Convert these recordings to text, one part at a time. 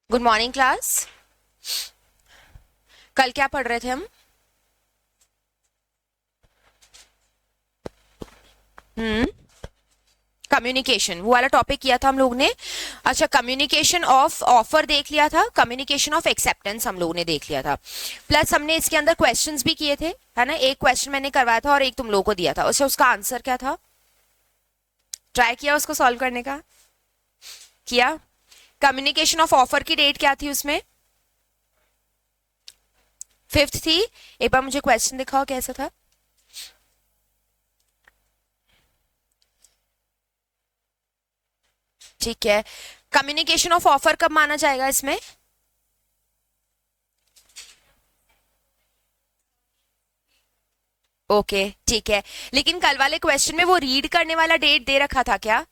Good morning class. कल क्या पढ़ रहे थे हम? हम्म कम्युनिकेशन, वो वाला टॉपिक किया था हम लोग ने। अच्छा, कम्युनिकेशन ऑफ ऑफर देख लिया था, कम्युनिकेशन ऑफ एक्सेप्टेंस हम लोग ने देख लिया था। प्लस हमने इसके अंदर क्वेश्चंस भी किए थे, है ना। एक क्वेश्चन मैंने करवाया था और एक तुम लोगों को दिया था। अच्छा, उसका आंसर क्या था? ट्राई किया उसको सॉल्व करने का? किया। कम्युनिकेशन ऑफ ऑफर की डेट क्या थी उसमें? 5th थी। एक बार मुझे क्वेश्चन दिखाओ कैसा था। ठीक है। कम्युनिकेशन ऑफ ऑफर कब माना जाएगा इसमें? ओके, ठीक है। लेकिन कल वाले क्वेश्चन में वो रीड करने वाला डेट दे रखा था क्या?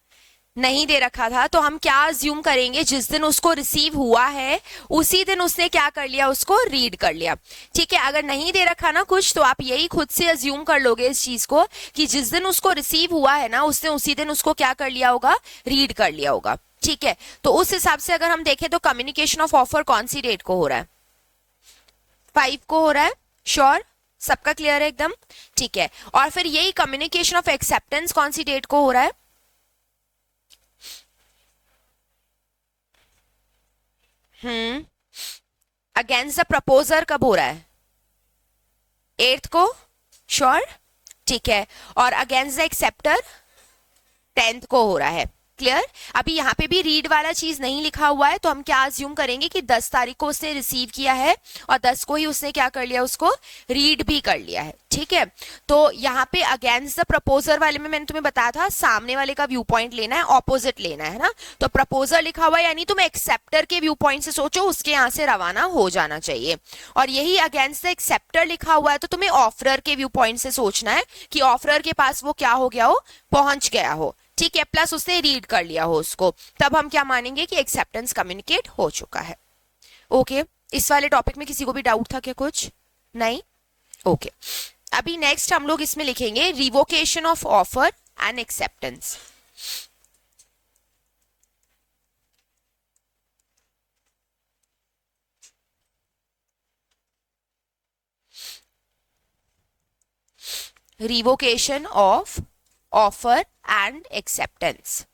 नहीं दे रखा था। तो हम क्या अज्यूम करेंगे, जिस दिन उसको रिसीव हुआ है उसी दिन उसने क्या कर लिया, उसको रीड कर लिया। ठीक है। अगर नहीं दे रखा ना कुछ, तो आप यही खुद से अज्यूम कर लोगे इस चीज को कि जिस दिन उसको रिसीव हुआ है ना, उसने उसी दिन उसको क्या कर लिया होगा, रीड कर लिया होगा। ठीक है। तो उस हिसाब से अगर हम देखें तो कम्युनिकेशन ऑफ ऑफर कौन सी डेट को हो रहा है? 5 को हो रहा है। श्योर? सबका क्लियर है एकदम? ठीक है। और फिर यही कम्युनिकेशन ऑफ एक्सेप्टेंस कौन सी डेट को हो रहा है? हम्म अगेंस्ट द प्रपोजर कब हो रहा है? 8th को। श्योर? ठीक है। और अगेंस्ट द एक्सेप्टर 10th को हो रहा है। क्लियर? अभी यहाँ पे भी रीड वाला चीज नहीं लिखा हुआ है, तो हम क्या अज्यूम करेंगे कि 10 तारीख को उसने रिसीव किया है और 10 को ही उसने क्या कर लिया, उसको रीड भी कर लिया है। ठीक है। तो यहाँ पे अगेंस्ट द प्रपोजर वाले में मैंने तुम्हें बताया था, सामने वाले का व्यू पॉइंट लेना है, ऑपोजिट लेना है ना। तो प्रपोजर लिखा हुआ है यानी तुम एक्सेप्टर के व्यू पॉइंट से सोचो, उसके यहाँ से रवाना हो जाना चाहिए। और यही अगेंस्ट द एक्सेप्टर लिखा हुआ है, तो तुम्हें ऑफरर के व्यू पॉइंट से सोचना है कि ऑफरर के पास वो क्या हो गया हो, पहुंच गया हो। ठीक है। प्लस उसने रीड कर लिया हो उसको, तब हम क्या मानेंगे कि एक्सेप्टेंस कम्युनिकेट हो चुका है। ओके। इस वाले टॉपिक में किसी को भी डाउट था क्या कुछ? नहीं? ओके। अभी नेक्स्ट हम लोग इसमें लिखेंगे revocation of offer and acceptance. Revocation of offer and acceptance.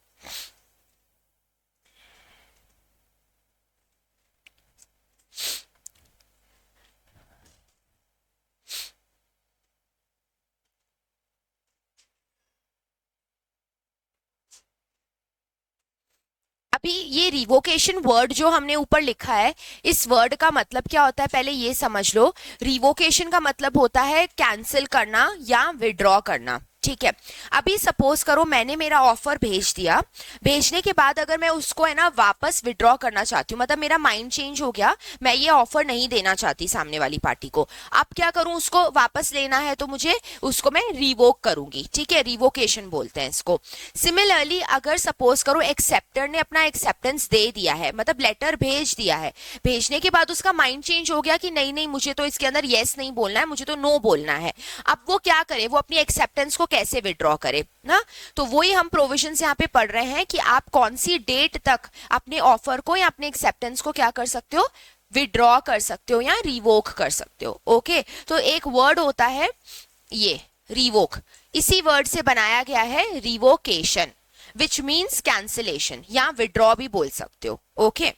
अभी ये रिवोकेशन वर्ड जो हमने ऊपर लिखा है, इस वर्ड का मतलब क्या होता है पहले ये समझ लो। रिवोकेशन का मतलब होता है कैंसिल करना या विड्रॉ करना। ठीक है। अभी सपोज करो मैंने मेरा ऑफर भेज दिया, भेजने के बाद अगर मैं उसको है ना वापस विड्रॉ करना चाहती हूँ, मतलब मेरा माइंड चेंज हो गया, मैं ये ऑफर नहीं देना चाहती सामने वाली पार्टी को, अब क्या करूं, उसको वापस लेना है तो मुझे उसको मैं रिवोक करूंगी। ठीक है, रिवोकेशन बोलते हैं इसको। सिमिलरली अगर सपोज करो एक्सेप्टर ने अपना एक्सेप्टेंस दे दिया है, मतलब लेटर भेज दिया है, भेजने के बाद उसका माइंड चेंज हो गया कि नहीं नहीं मुझे तो इसके अंदर यस नहीं बोलना है, मुझे तो नो बोलना है, अब वो क्या करे, वो अपनी एक्सेप्टेंस को कैसे विड्रॉ करे ना। तो वही हम प्रोविजन यहाँ पे पढ़ रहे हैं कि आप कौन सी डेट तक अपने ऑफर को या अपने एक्सेप्टेंस को क्या कर सकते हो, विड्रॉ कर सकते हो या रिवोक कर सकते हो। ओके। तो एक वर्ड होता है ये रिवोक, इसी वर्ड से बनाया गया है रिवोकेशन, विच मीन्स कैंसिलेशन या विड्रॉ भी बोल सकते हो। ओके।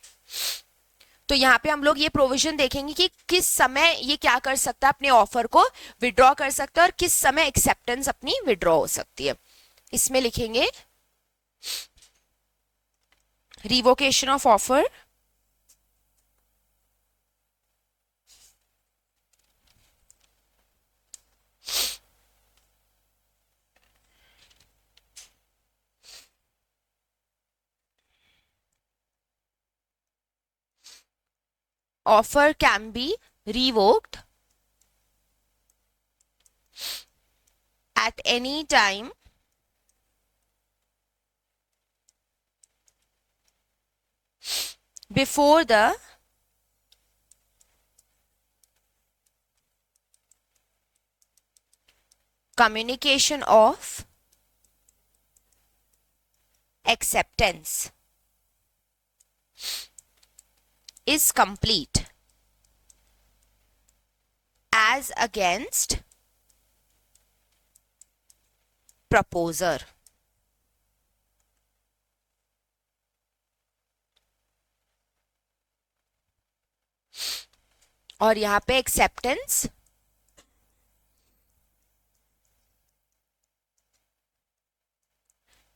तो यहाँ पे हम लोग ये प्रोविजन देखेंगे कि किस समय ये क्या कर सकता है, अपने ऑफर को विड्रॉ कर सकता है और किस समय एक्सेप्टेंस अपनी विड्रॉ हो सकती है। इसमें लिखेंगे revocation of offer offer can be revoked at any time before the communication of acceptance. is complete as against proposer. और यहां पे acceptance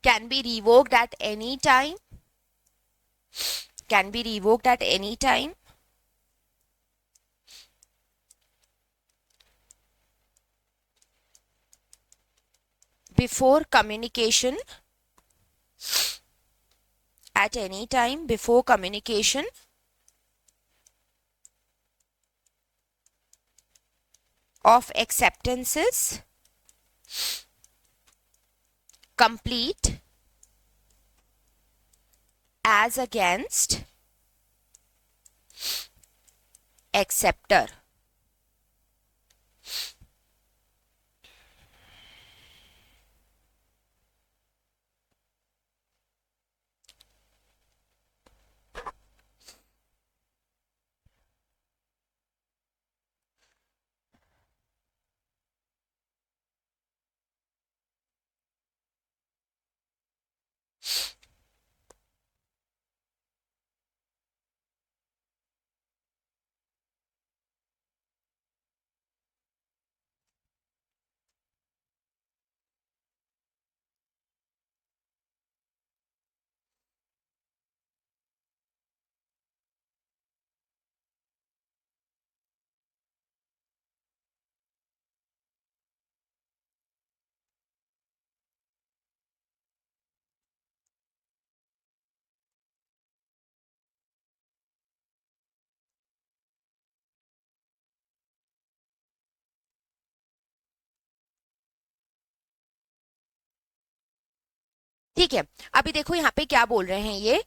can be revoked at any time, can be revoked at any time before communication, at any time before communication of acceptances complete as against acceptor. ठीक है, अभी देखो यहाँ पे क्या बोल रहे हैं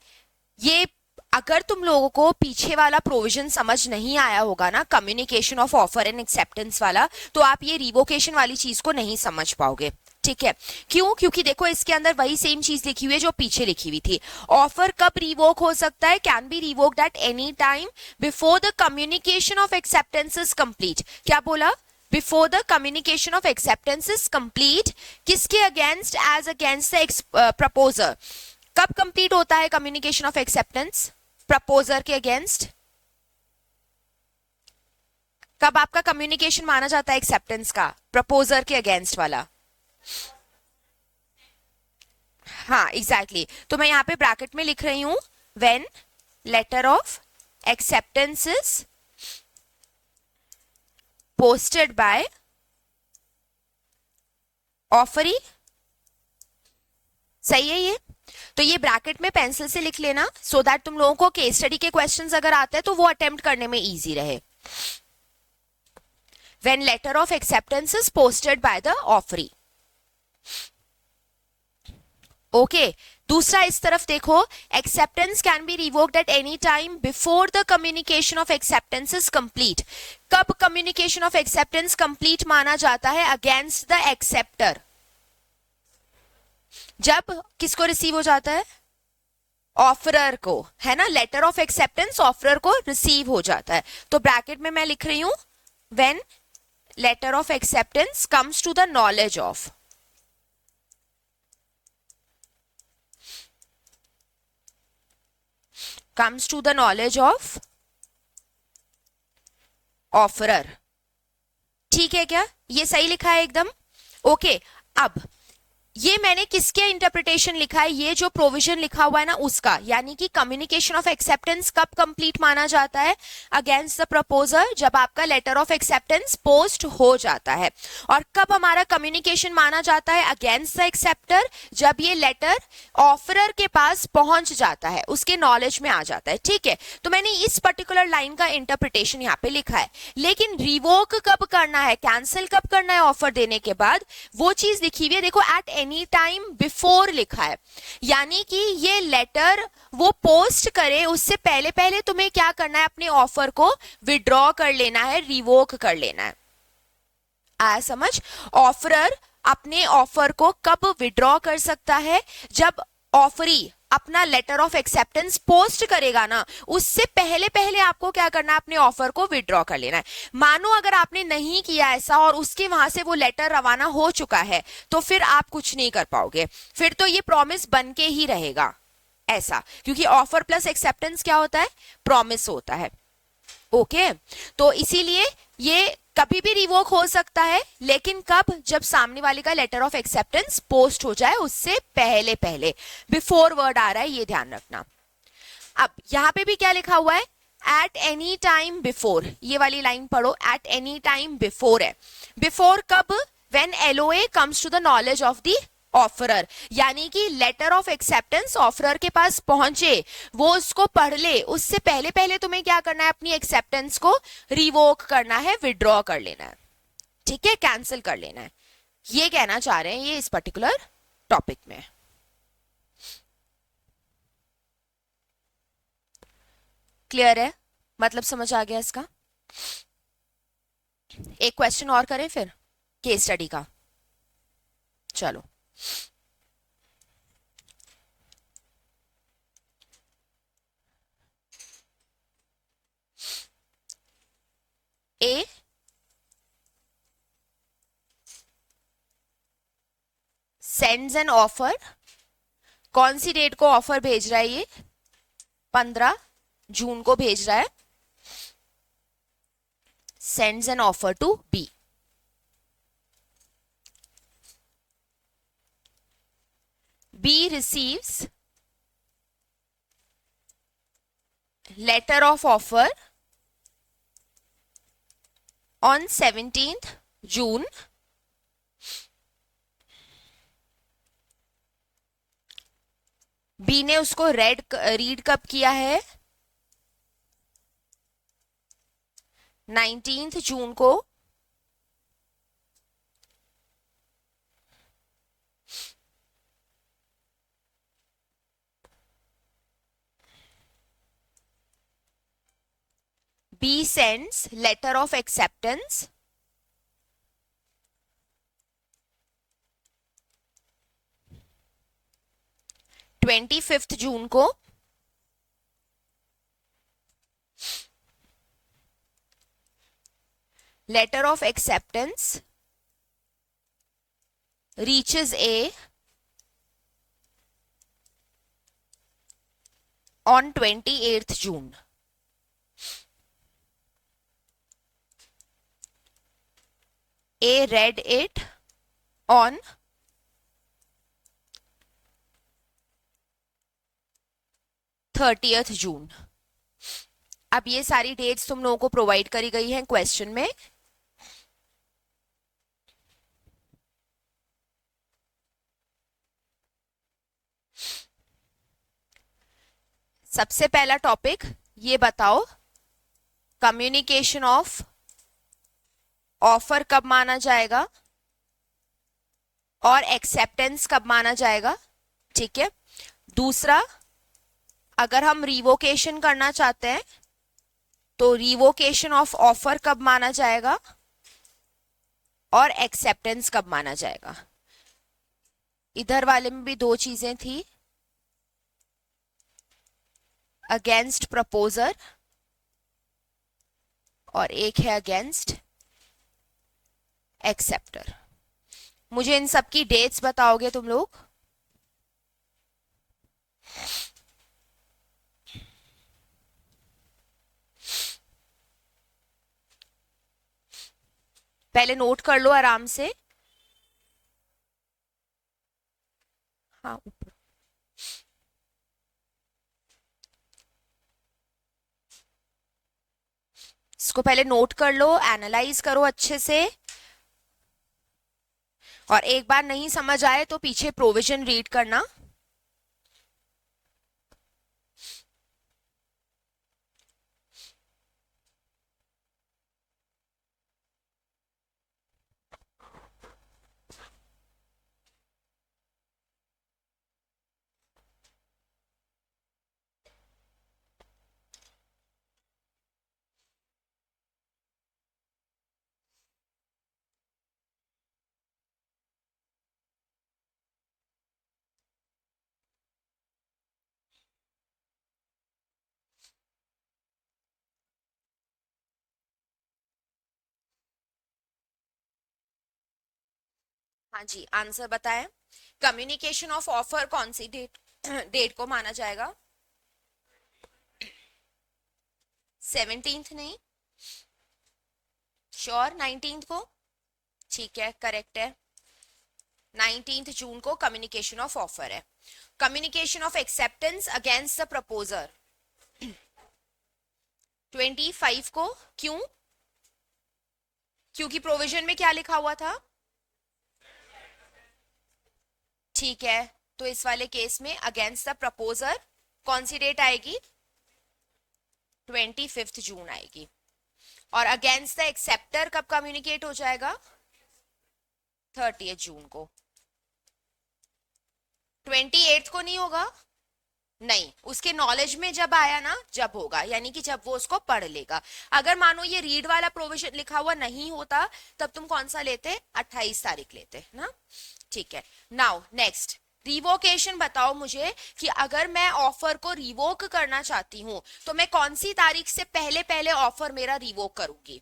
ये अगर तुम लोगों को पीछे वाला प्रोविजन समझ नहीं आया होगा ना, communication of offer and acceptance वाला, तो आप ये रिवोकेशन वाली चीज को नहीं समझ पाओगे। ठीक है, क्यों? क्योंकि देखो इसके अंदर वही सेम चीज लिखी हुई है जो पीछे लिखी हुई थी। ऑफर कब रिवोक हो सकता है? Can be revoked at any time before the communication of acceptance is complete. क्या बोला? Before the communication of acceptance is complete. किसके against? As against the proposer. कब कंप्लीट होता है कम्युनिकेशन ऑफ एक्सेप्टेंस? प्रपोजर के अगेंस्ट। कब आपका communication माना जाता है एक्सेप्टेंस का? प्रपोजर के अगेंस्ट वाला। हाँ एग्जैक्टली तो मैं यहां पे ब्रैकेट में लिख रही हूं when letter of acceptance is posted by offeree. सही है ये? तो ये ब्रैकेट में पेंसिल से लिख लेना सो दैट तुम लोगों को केस स्टडी के क्वेश्चंस अगर आते हैं तो वो अटेम्प्ट करने में इजी रहे। When letter of acceptance is posted by the offeree. Okay दूसरा इस तरफ देखो, acceptance can be revoked at any time before the communication of acceptance is complete. कब कम्युनिकेशन ऑफ एक्सेप्टेंस कंप्लीट माना जाता है? Against the acceptor. जब किसको रिसीव हो जाता है? ऑफरर को, है ना? लेटर ऑफ एक्सेप्टेंस ऑफरर को रिसीव हो जाता है। तो ब्रैकेट में मैं लिख रही हूं when letter of acceptance comes to the knowledge of. comes to the knowledge of offerer। ठीक है क्या? ये सही लिखा है एकदम? ओके अब ये मैंने किसके इंटरप्रिटेशन लिखा है? ये जो प्रोविजन लिखा हुआ है ना उसका, यानी कि कम्युनिकेशन ऑफ एक्सेप्टेंस कब कंप्लीट माना जाता है? अगेंस्ट द प्रपोजर, जब आपका लेटर ऑफ एक्सेप्टेंस पोस्ट हो जाता है। और कब हमारा कम्युनिकेशन माना जाता है अगेंस्ट द एक्सेप्टर? जब ये लेटर ऑफरर के पास पहुंच जाता है, उसके नॉलेज में आ जाता है। ठीक है, तो मैंने इस पर्टिकुलर लाइन का इंटरप्रिटेशन यहाँ पे लिखा है। लेकिन रिवोक कब करना है, कैंसिल कब करना है ऑफर देने के बाद, वो चीज लिखी हुई है देखो, एट एनी टाइम बिफोर लिखा है। यानी कि ये लेटर वो पोस्ट करे उससे पहले पहले तुम्हें क्या करना है? अपने ऑफर को विड्रॉ कर लेना है, रिवोक कर लेना है। आया समझ? ऑफरर अपने ऑफर को कब विड्रॉ कर सकता है? जब ऑफरी अपना लेटर ऑफ एक्सेप्टेंस पोस्ट करेगा ना, उससे पहले पहले आपको क्या करना है, अपने ऑफर को विड्रॉ कर लेना है। मानो अगर आपने नहीं किया ऐसा और उसके वहां से वो लेटर रवाना हो चुका है, तो फिर आप कुछ नहीं कर पाओगे, फिर तो ये प्रॉमिस बन के ही रहेगा ऐसा, क्योंकि ऑफर प्लस एक्सेप्टेंस क्या होता है, प्रॉमिस होता है। ओके, तो इसीलिए ये कभी भी रिवोक हो सकता है, लेकिन कब, जब सामने वाले का लेटर ऑफ एक्सेप्टेंस पोस्ट हो जाए, उससे पहले पहले, बिफोर वर्ड आ रहा है, ये ध्यान रखना। अब यहां पे भी क्या लिखा हुआ है, एट एनी टाइम बिफोर, ये वाली लाइन पढ़ो, एट एनी टाइम बिफोर है। बिफोर कब, when LOA comes to the knowledge of the offerer, यानी कि लेटर ऑफ एक्सेप्टेंस ऑफरर के पास पहुंचे, वो उसको पढ़ ले, उससे पहले पहले तुम्हें क्या करना है, अपनी एक्सेप्टेंस को रिवोक करना है, विड्रॉ कर लेना है, ठीक है, कैंसिल कर लेना है। ये कहना चाह रहे हैं ये इस पर्टिकुलर टॉपिक में। क्लियर है, मतलब समझ आ गया इसका। एक क्वेश्चन और करें फिर केस स्टडी का, चलो। ए सेंड्स एन ऑफर, कौन सी डेट को ऑफर भेज रहा है ये, 15 जून को भेज रहा है, sends an offer to B. B receives letter of offer on 17th June, B ने उसको रीड कब किया है, 19th जून को, B sends letter of acceptance twenty June को, letter of acceptance reaches A on 28th June. A read it on 30th June. अब ये सारी डेट्स तुम लोगों को प्रोवाइड करी गई हैं क्वेश्चन में। सबसे पहला टॉपिक ये बताओ, कम्युनिकेशन ऑफ ऑफर कब माना जाएगा और एक्सेप्टेंस कब माना जाएगा, ठीक है। दूसरा, अगर हम रिवोकेशन करना चाहते हैं तो रिवोकेशन ऑफ ऑफर कब माना जाएगा और एक्सेप्टेंस कब माना जाएगा। इधर वाले में भी दो चीजें थी, अगेंस्ट प्रपोजर और एक है अगेंस्ट एक्सेप्टर। मुझे इन सब की डेट्स बताओगे तुम लोग। पहले नोट कर लो आराम से। हाँ, ऊपर इसको पहले नोट कर लो, एनालाइज करो अच्छे से, और एक बार नहीं समझ आए तो पीछे प्रोविजन रीड करना। हाँ जी, आंसर बताएं। कम्युनिकेशन ऑफ ऑफर कौन सी डेट डेट को माना जाएगा? 17th नहीं, श्योर 19th को? ठीक है, करेक्ट है। 19 जून को कम्युनिकेशन ऑफ ऑफर है। Communication of acceptance against the proposer 25 को। क्यों? क्योंकि प्रोविजन में क्या लिखा हुआ था? ठीक है, तो इस वाले केस में अगेंस्ट द प्रपोजर कौन सी डेट आएगी? 25 जून आएगी। और अगेंस्ट द एक्सेप्टर कब कम्युनिकेट हो जाएगा? 30 जून को। 28 को नहीं होगा? नहीं, उसके नॉलेज में जब आया ना, जब होगा, यानी कि जब वो उसको पढ़ लेगा। अगर मानो ये रीड वाला प्रोविजन लिखा हुआ नहीं होता, तब तुम कौन सा लेते? 28 तारीख लेते ना। ठीक है, नाउ नेक्स्ट रिवोकेशन बताओ मुझे कि अगर मैं ऑफर को रिवोक करना चाहती हूं तो मैं कौन सी तारीख से पहले पहले ऑफर मेरा रिवोक करूंगी?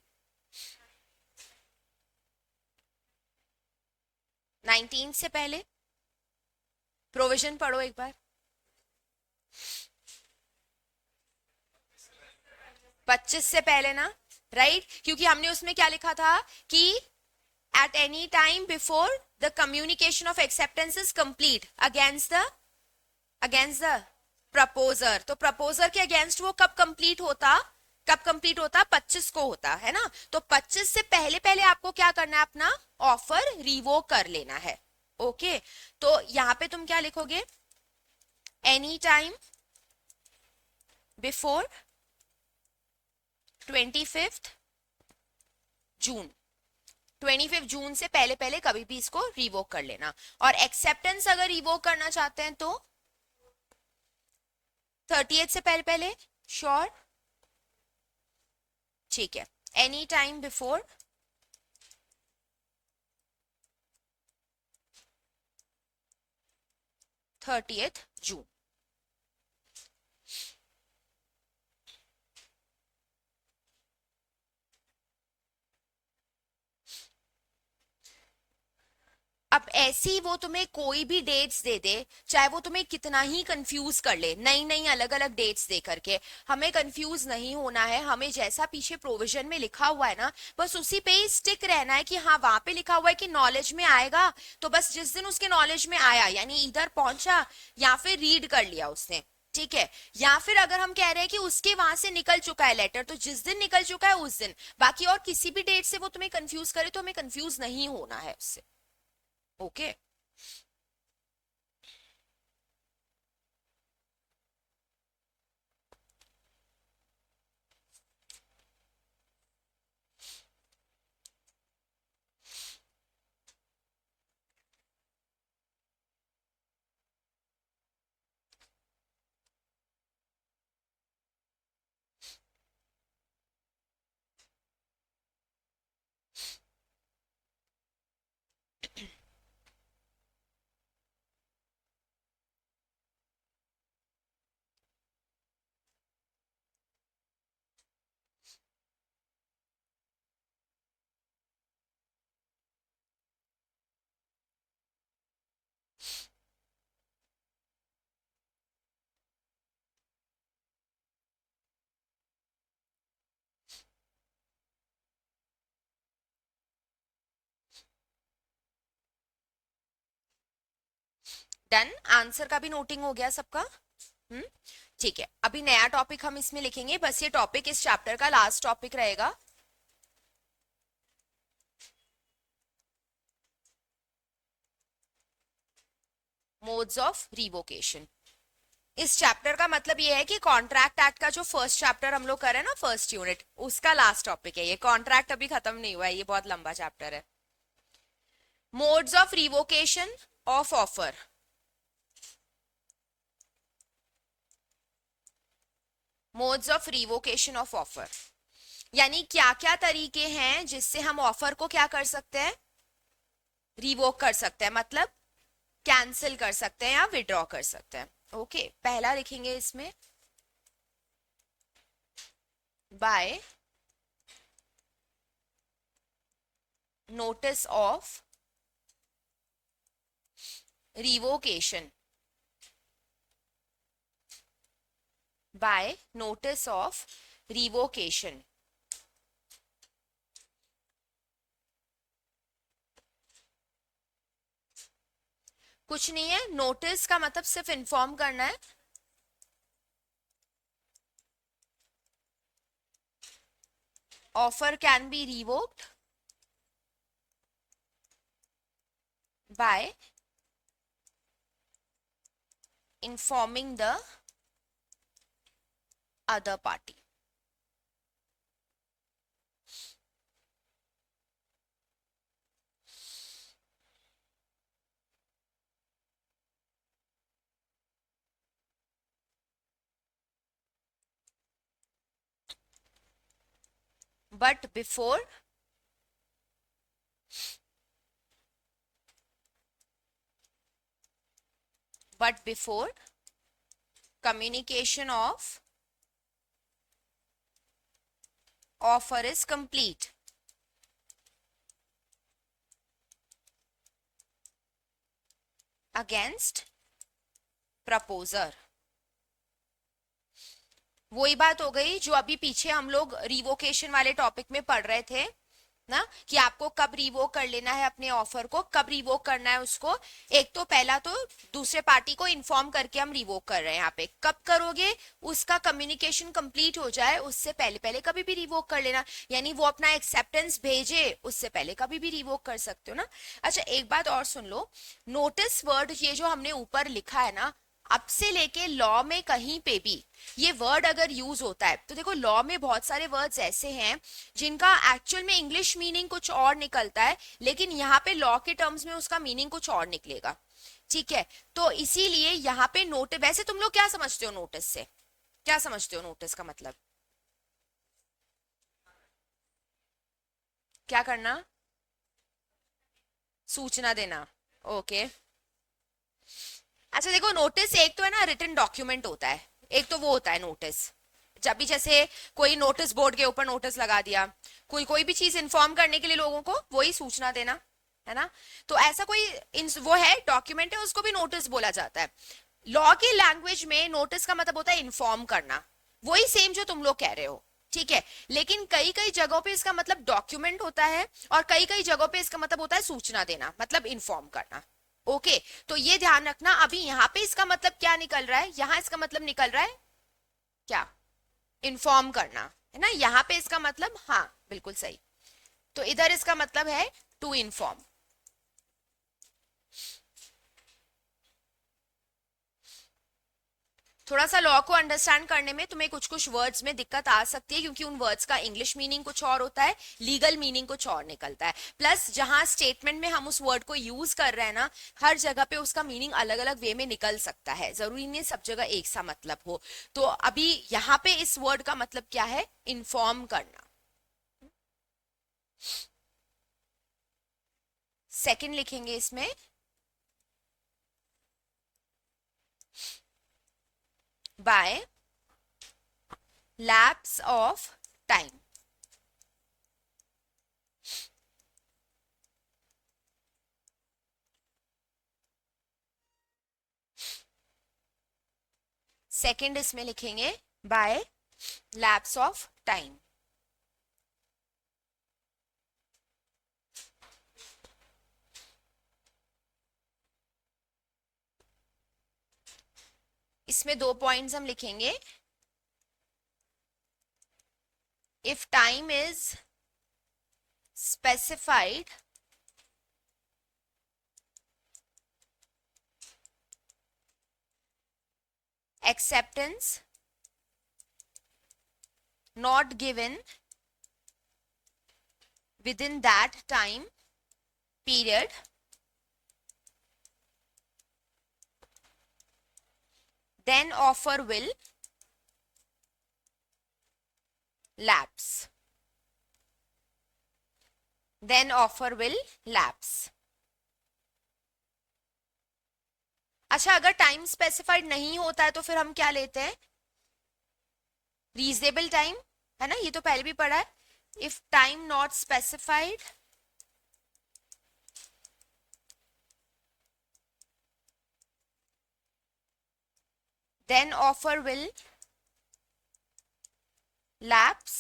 19 से पहले। प्रोविजन पढ़ो एक बार। 25 से पहले ना, राइट क्योंकि हमने उसमें क्या लिखा था कि at any time before the communication of acceptance is complete against the proposer। तो प्रपोजर के अगेंस्ट वो कब कंप्लीट होता? कब कंप्लीट होता? 25 को होता है ना। तो 25 से पहले पहले आपको क्या करना है? अपना ऑफर रिवोक कर लेना है। ओके, तो यहां पे तुम क्या लिखोगे? एनी टाइम बिफोर 25 जून। 25 जून से पहले पहले कभी भी इसको रिवोक कर लेना। और एक्सेप्टेंस अगर रिवोक करना चाहते हैं तो 30 से पहले पहले, श्योर? ठीक है, एनी टाइम बिफोर 30 जून। अब ऐसी वो तुम्हें कोई भी डेट्स दे दे, चाहे वो तुम्हें कितना ही कंफ्यूज कर ले, नई नई अलग अलग डेट्स दे करके, हमें कंफ्यूज नहीं होना है। हमें जैसा पीछे प्रोविजन में लिखा हुआ है ना, बस उसी पे ही स्टिक रहना है कि हाँ वहां पे लिखा हुआ है कि नॉलेज में आएगा, तो बस जिस दिन उसके नॉलेज में आया यानी इधर पहुंचा या फिर रीड कर लिया उसने, ठीक है। या फिर अगर हम कह रहे हैं कि उसके वहां से निकल चुका है लेटर, तो जिस दिन निकल चुका है उस दिन। बाकी और किसी भी डेट से वो तुम्हें कंफ्यूज करे तो हमें कंफ्यूज नहीं होना है उससे। ओके। डन, आंसर का भी नोटिंग हो गया सबका? हम्म, ठीक है। अभी नया टॉपिक हम इसमें लिखेंगे, बस ये टॉपिक इस चैप्टर का लास्ट टॉपिक रहेगा। Modes of revocation. इस चैप्टर का मतलब ये है कि कॉन्ट्रैक्ट एक्ट का जो फर्स्ट चैप्टर हम लोग कर रहे हैं ना, फर्स्ट यूनिट, उसका लास्ट टॉपिक है ये। कॉन्ट्रैक्ट अभी खत्म नहीं हुआ है, ये बहुत लंबा चैप्टर है। Modes of revocation of offer. Modes of revocation of offer यानी क्या क्या तरीके हैं जिससे हम ऑफर को क्या कर सकते हैं? रिवोक कर सकते हैं, मतलब कैंसिल कर सकते हैं या विड्रॉ कर सकते हैं। ओके, पहला लिखेंगे इसमें by notice of revocation by notice of revocation. कुछ नहीं है, नोटिस का मतलब सिर्फ इन्फॉर्म करना है. Offer can be revoked by informing the other party. But before communication of offer is complete, against proposer. वही बात हो गई जो अभी पीछे हम लोग रिवोकेशन वाले टॉपिक में पढ़ रहे थे ना, कि आपको कब रिवोक कर लेना है अपने ऑफर को, कब रिवोक करना है उसको. एक तो पहला तो दूसरे पार्टी को इन्फॉर्म करके हम रिवोक कर रहे हैं. यहाँ पे कब करोगे, उसका कम्युनिकेशन कंप्लीट हो जाए उससे पहले पहले कभी भी रिवोक कर लेना. यानी वो अपना एक्सेप्टेंस भेजे उससे पहले कभी भी रिवोक कर सकते हो ना. अच्छा एक बात और सुन लो, नोटिस वर्ड ये जो हमने ऊपर लिखा है ना, अब से लेके लॉ में कहीं पे भी ये वर्ड अगर यूज होता है तो देखो लॉ में बहुत सारे वर्ड्स ऐसे हैं जिनका एक्चुअल में इंग्लिश मीनिंग कुछ और निकलता है, लेकिन यहाँ पे लॉ के टर्म्स में उसका मीनिंग कुछ और निकलेगा. ठीक है, तो इसीलिए यहाँ पे नोटिस, वैसे तुम लोग क्या समझते हो नोटिस से, क्या समझते हो नोटिस का मतलब, क्या करना, सूचना देना. ओके अच्छा देखो, नोटिस एक तो है ना रिटन डॉक्यूमेंट होता है, एक तो वो होता है नोटिस. जब भी जैसे कोई नोटिस बोर्ड के ऊपर नोटिस लगा दिया, कोई कोई भी चीज इन्फॉर्म करने के लिए लोगों को, वही सूचना देना है ना. तो ऐसा कोई वो है डॉक्यूमेंट है, उसको भी नोटिस बोला जाता है. लॉ की लैंग्वेज में नोटिस का मतलब होता है इन्फॉर्म करना, वही सेम जो तुम लोग कह रहे हो. ठीक है, लेकिन कई कई जगहों पे इसका मतलब डॉक्यूमेंट होता है और कई कई जगहों पे इसका मतलब होता है सूचना देना, मतलब इन्फॉर्म करना. ओके तो ये ध्यान रखना. अभी यहाँ पे इसका मतलब क्या निकल रहा है, यहाँ इसका मतलब निकल रहा है क्या, इन्फॉर्म करना है ना. यहाँ पे इसका मतलब, हाँ बिल्कुल सही, तो इधर इसका मतलब है टू इन्फॉर्म. थोड़ा सा लॉ को अंडरस्टैंड करने में तुम्हें कुछ कुछ वर्ड्स में दिक्कत आ सकती है, क्योंकि उन वर्ड्स का इंग्लिश मीनिंग कुछ और होता है, लीगल मीनिंग कुछ और निकलता है. प्लस जहां स्टेटमेंट में हम उस वर्ड को यूज कर रहे हैं ना, हर जगह पे उसका मीनिंग अलग अलग वे में निकल सकता है, जरूरी नहीं सब जगह एक सा मतलब हो. तो अभी यहाँ पे इस वर्ड का मतलब क्या है, इन्फॉर्म करना. सेकेंड लिखेंगे इसमें, by lapse of time. Second इसमें लिखेंगे by lapse of time. इसमें दो पॉइंट्स हम लिखेंगे. If time is specified acceptance not given within that time period, then offer will lapse. Then offer will lapse. अच्छा अगर टाइम स्पेसिफाइड नहीं होता है तो फिर हम क्या लेते हैं, रीजनेबल टाइम है ना, ये तो पहले भी पढ़ा है. If time not specified then offer will lapse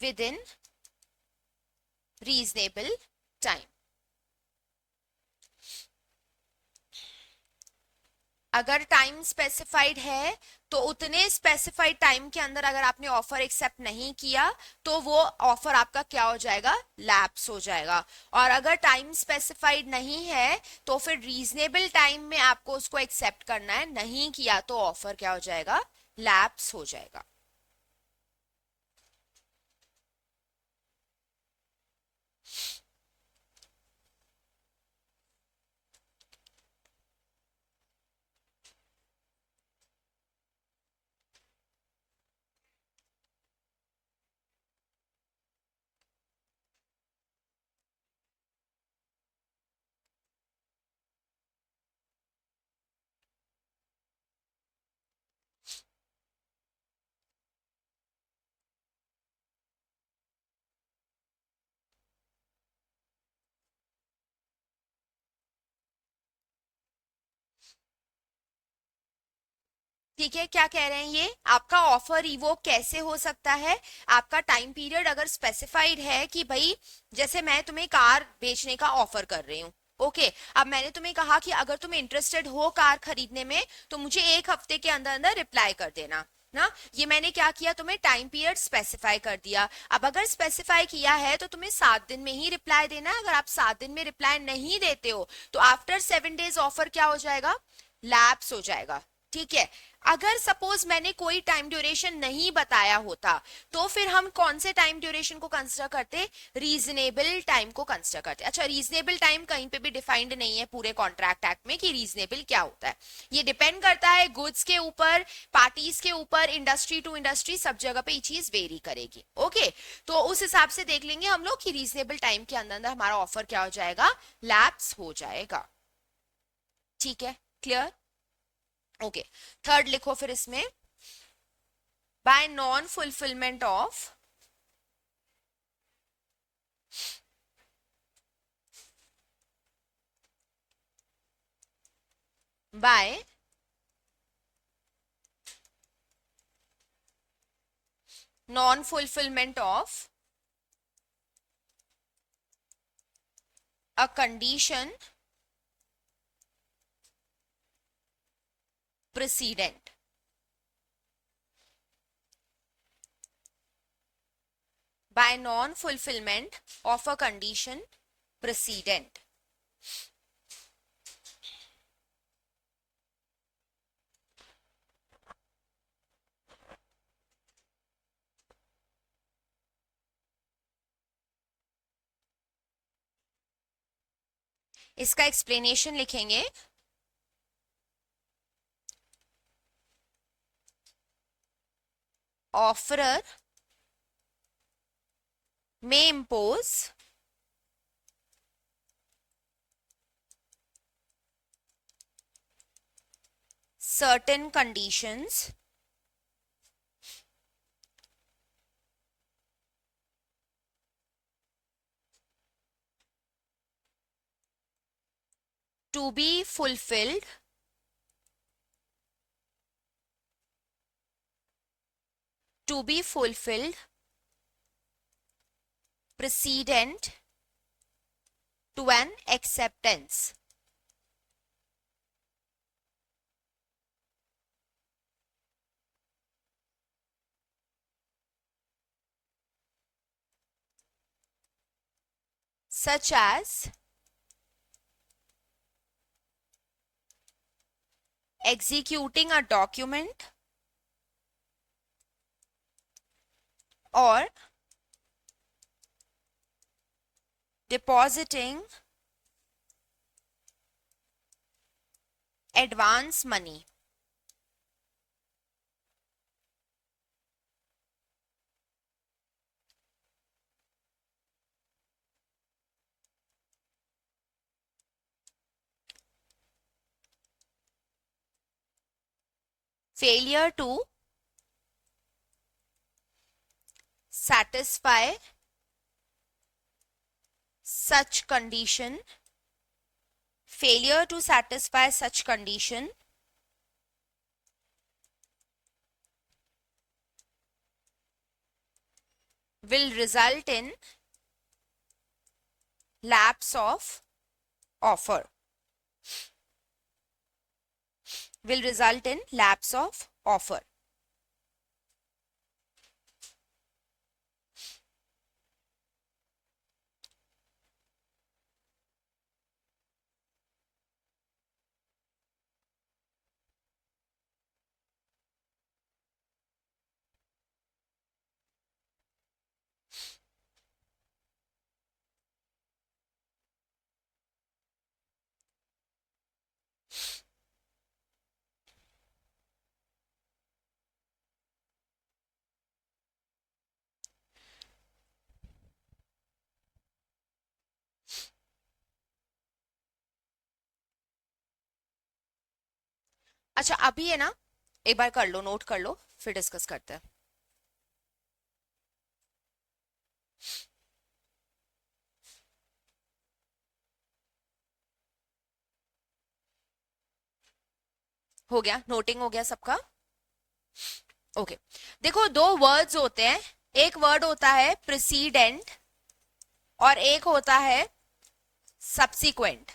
within reasonable time. अगर टाइम स्पेसिफाइड है तो उतने स्पेसिफाइड टाइम के अंदर अगर आपने ऑफर एक्सेप्ट नहीं किया तो वो ऑफर आपका क्या हो जाएगा, लैप्स हो जाएगा. और अगर टाइम स्पेसिफाइड नहीं है तो फिर रीजनेबल टाइम में आपको उसको एक्सेप्ट करना है, नहीं किया तो ऑफर क्या हो जाएगा, लैप्स हो जाएगा. ठीक है, क्या कह रहे हैं ये, आपका ऑफर रिवोक कैसे हो सकता है. आपका टाइम पीरियड अगर स्पेसिफाइड है कि भाई जैसे मैं तुम्हें कार बेचने का ऑफर कर रही हूँ, ओके अब मैंने तुम्हें कहा कि अगर तुम इंटरेस्टेड हो कार खरीदने में तो मुझे 1 हफ्ते के अंदर अंदर रिप्लाई कर देना ना. ये मैंने क्या किया, तुम्हें टाइम पीरियड स्पेसिफाई कर दिया. अब अगर स्पेसिफाई किया है तो तुम्हें 7 दिन में ही रिप्लाई देना है. अगर आप 7 दिन में रिप्लाई नहीं देते हो तो आफ्टर 7 डेज ऑफर क्या हो जाएगा, लैप्स हो जाएगा. ठीक है, अगर सपोज मैंने कोई टाइम ड्यूरेशन नहीं बताया होता तो फिर हम कौन से टाइम ड्यूरेशन को कंसिडर करते, रीजनेबल टाइम को कंसिडर करते. अच्छा, रीजनेबल टाइम कहीं पे भी डिफाइंड नहीं है पूरे कॉन्ट्रैक्ट एक्ट में कि रीजनेबल क्या होता है. ये डिपेंड करता है गुड्स के ऊपर, पार्टीज के ऊपर, इंडस्ट्री टू इंडस्ट्री सब जगह पे ये चीज वेरी करेगी. ओके, तो उस हिसाब से देख लेंगे हम लोग कि रीजनेबल टाइम के अंदर अंदर हमारा ऑफर क्या हो जाएगा, लैप्स हो जाएगा. ठीक है, क्लियर. ओके, थर्ड लिखो फिर इसमें, bye non fulfilment of bye non fulfilment of a condition precedent. By non-fulfillment of a condition precedent. इसका एक्सप्लेनेशन लिखेंगे, offerer may impose certain conditions to be fulfilled precedent to an acceptance. Such as executing a document or depositing advance money. Failure to satisfy such condition failure to satisfy such condition will result in lapse of offer. Will result in lapse of offer. अच्छा अभी है ना, एक बार कर लो, note कर लो, फिर discuss करते हैं। हो गया, नोटिंग हो गया सबका? ओके देखो, दो वर्ड्स होते हैं, एक वर्ड होता है प्रिसीडेंट और एक होता है सब्सिक्वेंट।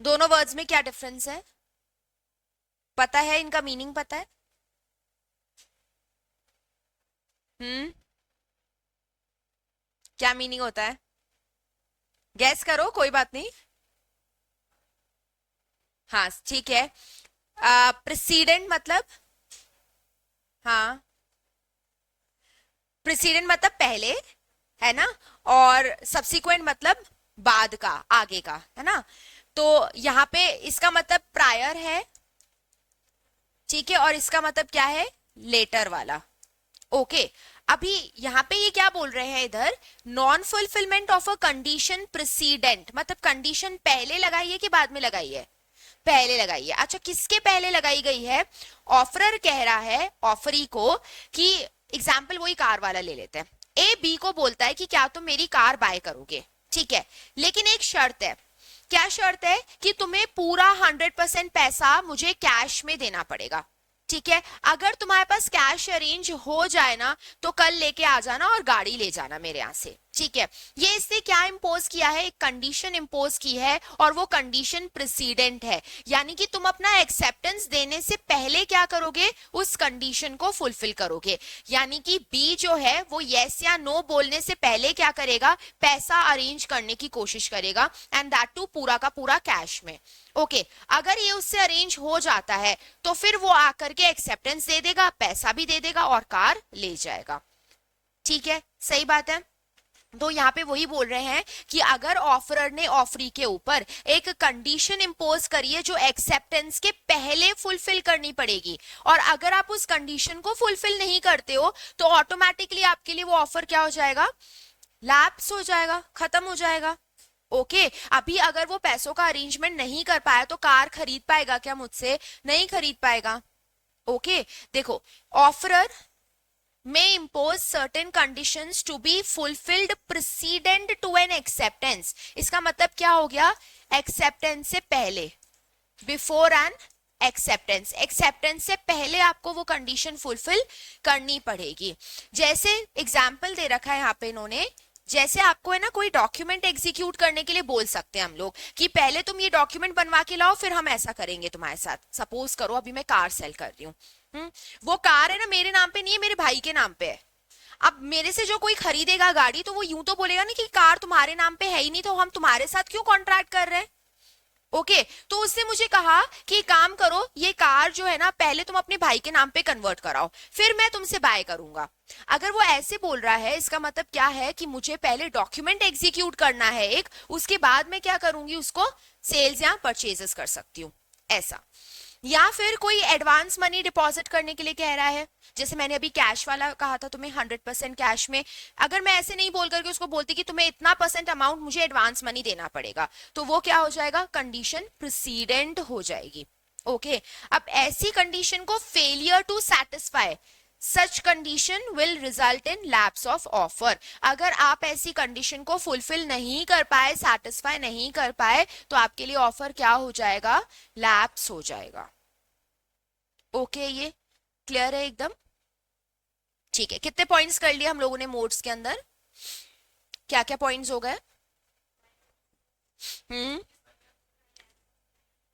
दोनों वर्ड्स में क्या डिफरेंस है पता है? इनका मीनिंग पता है? क्या मीनिंग होता है? गैस करो, कोई बात नहीं। हाँ ठीक है। प्रेसिडेंट मतलब, हाँ प्रेसिडेंट मतलब पहले, है ना, और सब्सिक्वेंट मतलब बाद का, आगे का, है ना। तो यहाँ पे इसका मतलब प्रायर है, ठीक है, और इसका मतलब क्या है? लेटर वाला। ओके अभी यहाँ पे ये क्या बोल रहे हैं इधर? Non fulfilment of a condition president, मतलब कंडीशन पहले लगाई है कि बाद में लगाई है? पहले लगाई है। अच्छा किसके पहले लगाई गई है? ऑफरर कह रहा है ऑफरी को कि, एग्जाम्पल वही कार वाला ले लेते हैं, ए बी को बोलता है कि क्या तुम मेरी कार बाय करोगे, ठीक है, लेकिन एक शर्त है। क्या शर्त है? कि तुम्हें पूरा 100% पैसा मुझे कैश में देना पड़ेगा, ठीक है। अगर तुम्हारे पास कैश अरेंज हो जाए ना तो कल लेके आ जाना और गाड़ी ले जाना मेरे यहाँ से, ठीक है। ये इससे क्या इंपोज किया है? एक कंडीशन इंपोज की है, और वो कंडीशन प्रेसिडेंट है, यानी कि तुम अपना एक्सेप्टेंस देने से पहले क्या करोगे? उस कंडीशन को फुलफिल करोगे। यानी कि बी जो है वो यस या नो बोलने से पहले क्या करेगा? पैसा अरेंज करने की कोशिश करेगा, एंड दैट टू पूरा का पूरा कैश में। ओके अगर ये उससे अरेंज हो जाता है तो फिर वो आकर के एक्सेप्टेंस दे देगा, पैसा भी दे देगा और कार ले जाएगा, ठीक है, सही बात है। तो यहाँ पे वही बोल रहे हैं कि अगर ऑफरर ने ऑफरी के ऊपर एक कंडीशन इंपोज करी है जो एक्सेप्टेंस के पहले फुलफिल करनी पड़ेगी, और अगर आप उस कंडीशन को फुलफिल नहीं करते हो तो ऑटोमेटिकली आपके लिए वो ऑफर क्या हो जाएगा? लैप्स हो जाएगा, खत्म हो जाएगा। ओके अभी अगर वो पैसों का अरेंजमेंट नहीं कर पाया तो कार खरीद पाएगा क्या मुझसे? नहीं खरीद पाएगा। ओके देखो, offeror may impose certain conditions to be fulfilled precedent to an acceptance। इसका मतलब क्या हो गया? एक्सेप्टेंस से पहले, बिफोर एन एक्सेप्टेंस, एक्सेप्टेंस से पहले आपको वो कंडीशन फुलफिल करनी पड़ेगी। जैसे एग्जाम्पल दे रखा है यहाँ पे इन्होंने, जैसे आपको है ना कोई डॉक्यूमेंट एग्जीक्यूट करने के लिए बोल सकते हैं हम लोग कि पहले तुम ये डॉक्यूमेंट बनवा के लाओ फिर हम ऐसा करेंगे तुम्हारे साथ। सपोज करो अभी मैं कार सेल कर रही हूँ, वो कार है ना मेरे नाम पे नहीं है, मेरे भाई के नाम पे है। अब मेरे से जो कोई खरीदेगा गाड़ी तो वो यूं तो बोलेगा ना कि कार तुम्हारे नाम पे है ही नहीं तो हम तुम्हारे साथ क्यों कॉन्ट्रैक्ट कर रहे हैं। ओके तो उसने मुझे कहा कि काम करो, ये कार जो है ना पहले तुम अपने भाई के नाम पे कन्वर्ट कराओ फिर मैं तुमसे बाय करूंगा। अगर वो ऐसे बोल रहा है इसका मतलब क्या है कि मुझे पहले डॉक्यूमेंट एग्जीक्यूट करना है एक, उसके बाद में क्या करूंगी? उसको सेल्स या परचेजेस कर सकती हूँ, ऐसा। या फिर कोई एडवांस मनी डिपॉजिट करने के लिए कह रहा है, जैसे मैंने अभी कैश वाला कहा था तुम्हें 100% कैश में, अगर मैं ऐसे नहीं बोल करके उसको बोलती कि तुम्हें इतना % अमाउंट मुझे एडवांस मनी देना पड़ेगा तो वो क्या हो जाएगा? कंडीशन प्रेसिडेंट हो जाएगी। ओके अब ऐसी कंडीशन को failure to satisfy, such condition will result in lapse of offer. अगर आप ऐसी कंडीशन को फुलफिल नहीं कर पाए, सेटिस्फाई नहीं कर पाए, तो आपके लिए ऑफर क्या हो जाएगा? लैप्स हो जाएगा। ओके, ये क्लियर है एकदम? ठीक है, कितने पॉइंट्स कर लिए हम लोगों ने मोड्स के अंदर? क्या क्या पॉइंट्स हो गए? हम्म।